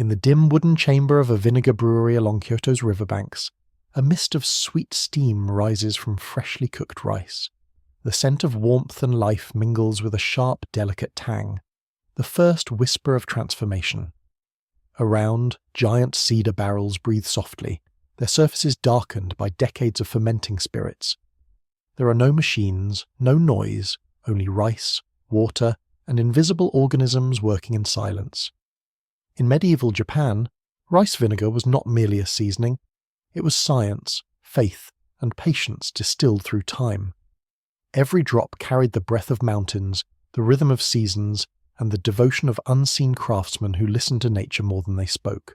In the dim wooden chamber of a vinegar brewery along Kyoto's riverbanks, a mist of sweet steam rises from freshly cooked rice. The scent of warmth and life mingles with a sharp, delicate tang, the first whisper of transformation. Around, giant cedar barrels breathe softly, their surfaces darkened by decades of fermenting spirits. There are no machines, no noise, only rice, water, and invisible organisms working in silence. In medieval Japan, rice vinegar was not merely a seasoning, it was science, faith, and patience distilled through time. Every drop carried the breath of mountains, the rhythm of seasons, and the devotion of unseen craftsmen who listened to nature more than they spoke.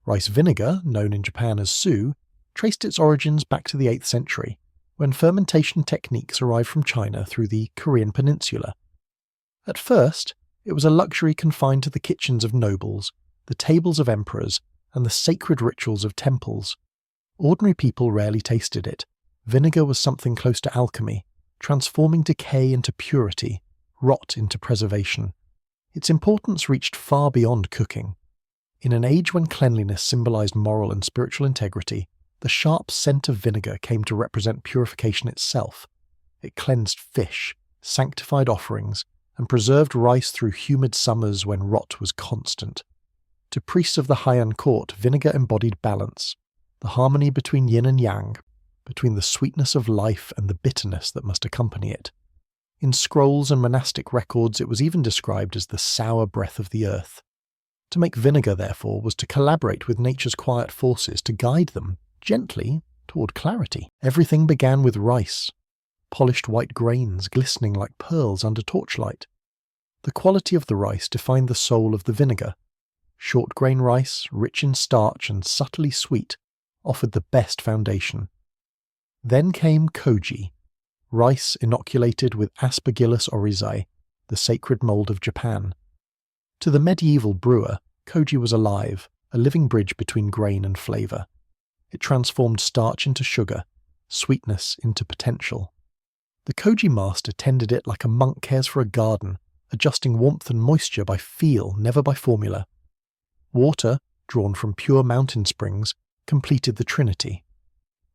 Rice vinegar, known in Japan as su, traced its origins back to the 8th century, when fermentation techniques arrived from China through the Korean peninsula. At first, it was a luxury confined to the kitchens of nobles, the tables of emperors, and the sacred rituals of temples. Ordinary people rarely tasted it. Vinegar was something close to alchemy, transforming decay into purity, rot into preservation. Its importance reached far beyond cooking. In an age when cleanliness symbolized moral and spiritual integrity, the sharp scent of vinegar came to represent purification itself. It cleansed fish, sanctified offerings, and preserved rice through humid summers when rot was constant. To priests of the Heian court, vinegar embodied balance, the harmony between yin and yang, between the sweetness of life and the bitterness that must accompany it. In scrolls and monastic records, it was even described as the sour breath of the earth. To make vinegar, therefore, was to collaborate with nature's quiet forces to guide them, gently, toward clarity. Everything began with rice, polished white grains glistening like pearls under torchlight. The quality of the rice defined the soul of the vinegar. Short-grain rice, rich in starch and subtly sweet, offered the best foundation. Then came koji, rice inoculated with Aspergillus oryzae, the sacred mold of Japan. To the medieval brewer, koji was alive, a living bridge between grain and flavor. It transformed starch into sugar, sweetness into potential. The koji master tended it like a monk cares for a garden, adjusting warmth and moisture by feel, never by formula. Water, drawn from pure mountain springs, completed the trinity.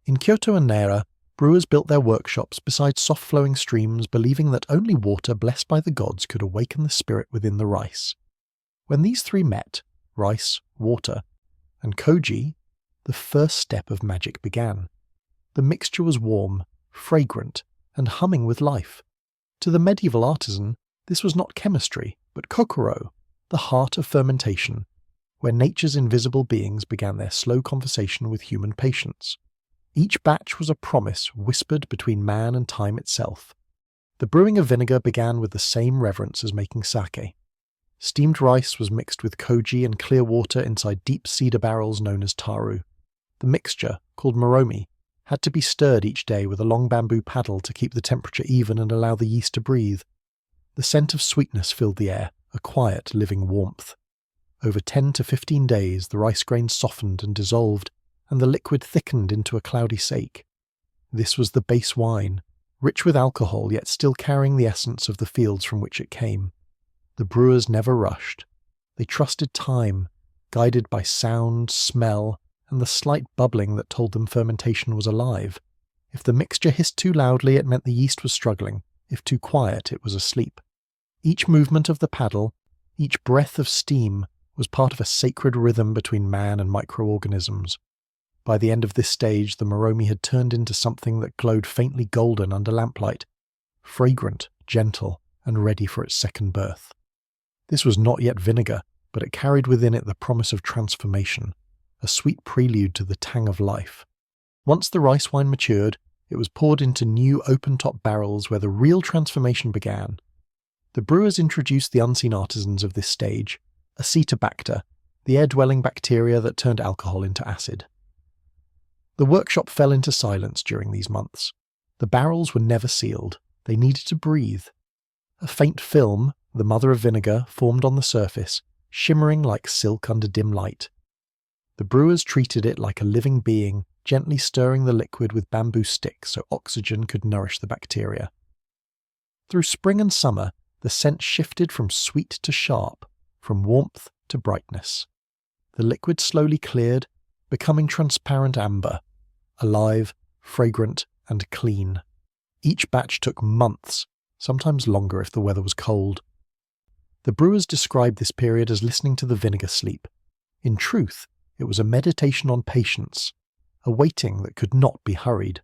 In Kyoto and Nara, brewers built their workshops beside soft-flowing streams, believing that only water blessed by the gods could awaken the spirit within the rice. When these three met, rice, water, and koji, the first step of magic began. The mixture was warm, fragrant, and humming with life. To the medieval artisan, this was not chemistry, but kokoro, the heart of fermentation, where nature's invisible beings began their slow conversation with human patience. Each batch was a promise whispered between man and time itself. The brewing of vinegar began with the same reverence as making sake. Steamed rice was mixed with koji and clear water inside deep cedar barrels known as taru. The mixture, called moromi, had to be stirred each day with a long bamboo paddle to keep the temperature even and allow the yeast to breathe. The scent of sweetness filled the air, a quiet, living warmth. Over 10 to 15 days, the rice grains softened and dissolved, and the liquid thickened into a cloudy sake. This was the base wine, rich with alcohol yet still carrying the essence of the fields from which it came. The brewers never rushed. They trusted time, guided by sound, smell, and the slight bubbling that told them fermentation was alive. If the mixture hissed too loudly, it meant the yeast was struggling. If too quiet, it was asleep. Each movement of the paddle, each breath of steam, was part of a sacred rhythm between man and microorganisms. By the end of this stage, the moromi had turned into something that glowed faintly golden under lamplight, fragrant, gentle, and ready for its second birth. This was not yet vinegar, but it carried within it the promise of transformation, a sweet prelude to the tang of life. Once the rice wine matured, it was poured into new open-top barrels where the real transformation began. The brewers introduced the unseen artisans of this stage, Acetobacter, the air-dwelling bacteria that turned alcohol into acid. The workshop fell into silence during these months. The barrels were never sealed. They needed to breathe. A faint film, the mother of vinegar, formed on the surface, shimmering like silk under dim light. The brewers treated it like a living being, gently stirring the liquid with bamboo sticks so oxygen could nourish the bacteria. Through spring and summer, the scent shifted from sweet to sharp, from warmth to brightness. the liquid slowly cleared, becoming transparent amber, alive, fragrant, and clean. Each batch took months, sometimes longer if the weather was cold. The brewers described this period as listening to the vinegar sleep. In truth, it was a meditation on patience, a waiting that could not be hurried.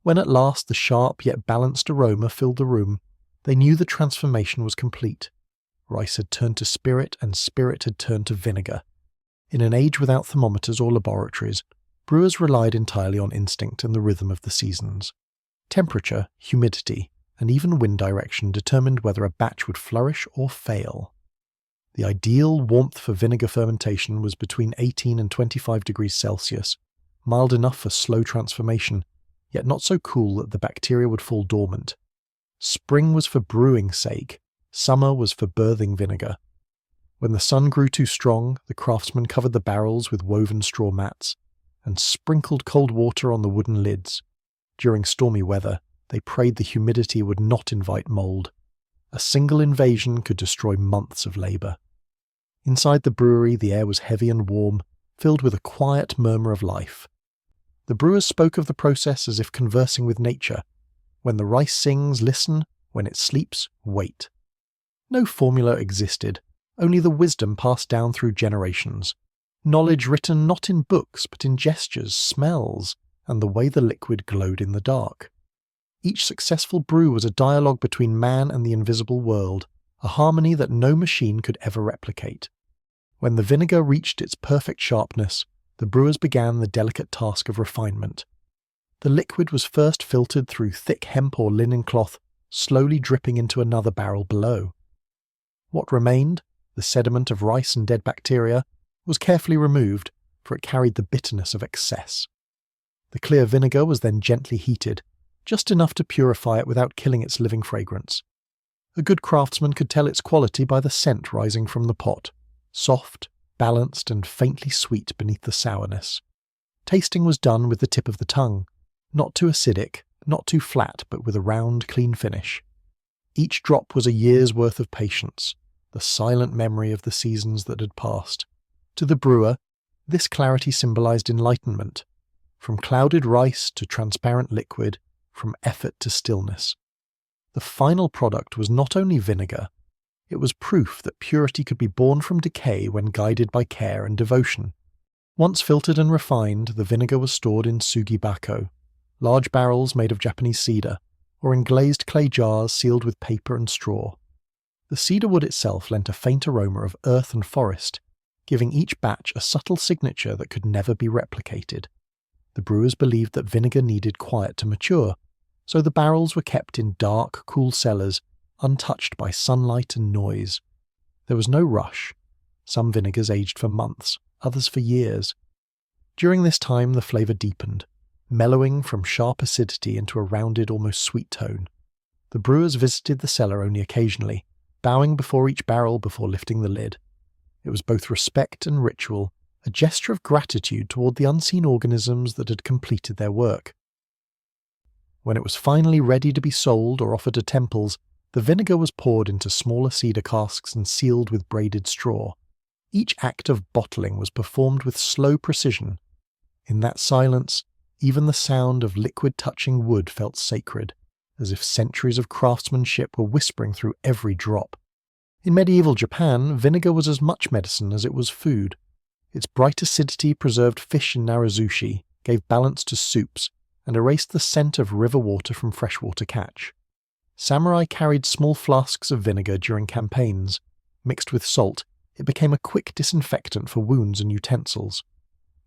When at last the sharp yet balanced aroma filled the room, they knew the transformation was complete. Rice had turned to spirit, and spirit had turned to vinegar. In an age without thermometers or laboratories, brewers relied entirely on instinct and the rhythm of the seasons. Temperature, humidity, and even wind direction determined whether a batch would flourish or fail. The ideal warmth for vinegar fermentation was between 18 and 25 degrees Celsius, mild enough for slow transformation, yet not so cool that the bacteria would fall dormant. Spring was for brewing's sake, summer was for birthing vinegar. When the sun grew too strong, the craftsmen covered the barrels with woven straw mats and sprinkled cold water on the wooden lids. During stormy weather, they prayed the humidity would not invite mold. A single invasion could destroy months of labour. Inside the brewery, the air was heavy and warm, filled with a quiet murmur of life. The brewers spoke of the process as if conversing with nature. When the rice sings, listen. When it sleeps, wait. No formula existed, only the wisdom passed down through generations. Knowledge written not in books, but in gestures, smells, and the way the liquid glowed in the dark. Each successful brew was a dialogue between man and the invisible world, a harmony that no machine could ever replicate. When the vinegar reached its perfect sharpness, the brewers began the delicate task of refinement. The liquid was first filtered through thick hemp or linen cloth, slowly dripping into another barrel below. What remained, the sediment of rice and dead bacteria, was carefully removed, for it carried the bitterness of excess. The clear vinegar was then gently heated, just enough to purify it without killing its living fragrance. A good craftsman could tell its quality by the scent rising from the pot, soft, balanced, and faintly sweet beneath the sourness. Tasting was done with the tip of the tongue, not too acidic, not too flat, but with a round, clean finish. Each drop was a year's worth of patience, the silent memory of the seasons that had passed. To the brewer, this clarity symbolized enlightenment, from clouded rice to transparent liquid, from effort to stillness. The final product was not only vinegar, it was proof that purity could be born from decay when guided by care and devotion. Once filtered and refined, the vinegar was stored in sugibako, large barrels made of Japanese cedar, or in glazed clay jars sealed with paper and straw. The cedar wood itself lent a faint aroma of earth and forest, giving each batch a subtle signature that could never be replicated. The brewers believed that vinegar needed quiet to mature, so the barrels were kept in dark, cool cellars, untouched by sunlight and noise. There was no rush. Some vinegars aged for months, others for years. During this time the flavour deepened, mellowing from sharp acidity into a rounded, almost sweet tone. The brewers visited the cellar only occasionally, bowing before each barrel before lifting the lid. It was both respect and ritual, a gesture of gratitude toward the unseen organisms that had completed their work. When it was finally ready to be sold or offered to temples, the vinegar was poured into smaller cedar casks and sealed with braided straw. Each act of bottling was performed with slow precision. In that silence, even the sound of liquid touching wood felt sacred, as if centuries of craftsmanship were whispering through every drop. In medieval Japan, vinegar was as much medicine as it was food. Its bright acidity preserved fish in narazushi, gave balance to soups, and erased the scent of river water from freshwater catch. Samurai carried small flasks of vinegar during campaigns. Mixed with salt, it became a quick disinfectant for wounds and utensils.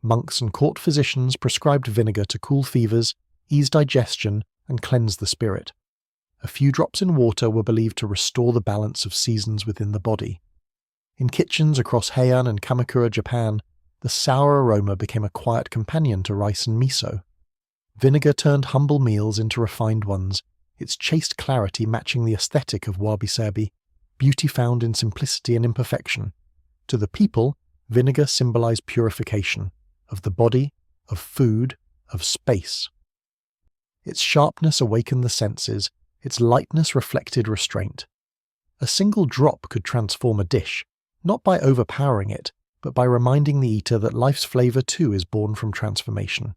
Monks and court physicians prescribed vinegar to cool fevers, ease digestion, and cleanse the spirit. A few drops in water were believed to restore the balance of seasons within the body. In kitchens across Heian and Kamakura, Japan, the sour aroma became a quiet companion to rice and miso. Vinegar turned humble meals into refined ones, its chaste clarity matching the aesthetic of wabi-sabi, beauty found in simplicity and imperfection. To the people, vinegar symbolized purification, of the body, of food, of space. Its sharpness awakened the senses, its lightness reflected restraint. A single drop could transform a dish, not by overpowering it, but by reminding the eater that life's flavour too is born from transformation.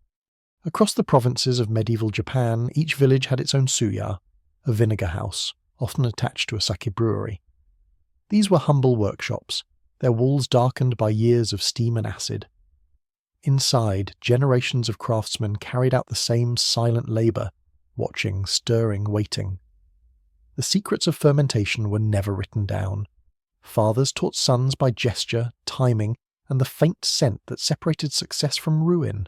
Across the provinces of medieval Japan, each village had its own suya, a vinegar house, often attached to a sake brewery. These were humble workshops, their walls darkened by years of steam and acid. Inside, generations of craftsmen carried out the same silent labour, watching, stirring, waiting. The secrets of fermentation were never written down. Fathers taught sons by gesture, timing, and the faint scent that separated success from ruin.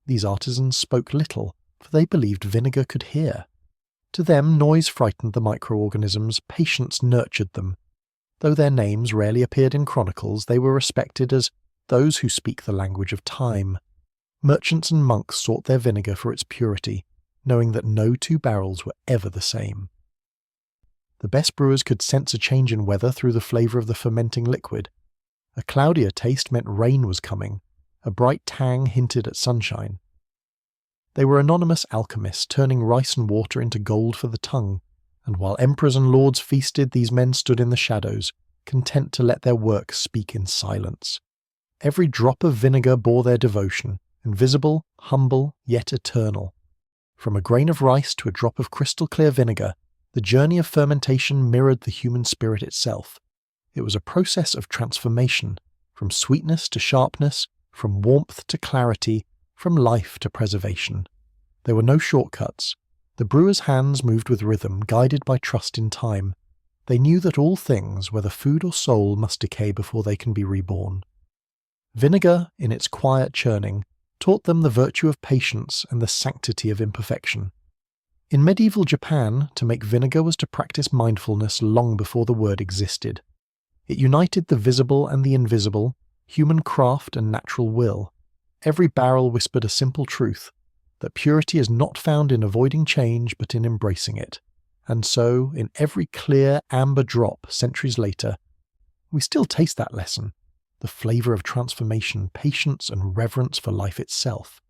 These artisans spoke little, for they believed vinegar could hear. To them, noise frightened the microorganisms, patience nurtured them. Though their names rarely appeared in chronicles, they were respected as those who speak the language of time. Merchants and monks sought their vinegar for its purity, knowing that no two barrels were ever the same. The best brewers could sense a change in weather through the flavour of the fermenting liquid. A cloudier taste meant rain was coming. A bright tang hinted at sunshine. They were anonymous alchemists, turning rice and water into gold for the tongue, and while emperors and lords feasted, these men stood in the shadows, content to let their work speak in silence. Every drop of vinegar bore their devotion, invisible, humble, yet eternal. From a grain of rice to a drop of crystal-clear vinegar, the journey of fermentation mirrored the human spirit itself. It was a process of transformation, from sweetness to sharpness, from warmth to clarity, from life to preservation. There were no shortcuts. The brewer's hands moved with rhythm, guided by trust in time. They knew that all things, whether food or soul, must decay before they can be reborn. Vinegar, in its quiet churning, taught them the virtue of patience and the sanctity of imperfection. In medieval Japan, to make vinegar was to practice mindfulness long before the word existed. It united the visible and the invisible, human craft and natural will. Every barrel whispered a simple truth, that purity is not found in avoiding change but in embracing it. And so, in every clear amber drop centuries later, we still taste that lesson, the flavour of transformation, patience and reverence for life itself.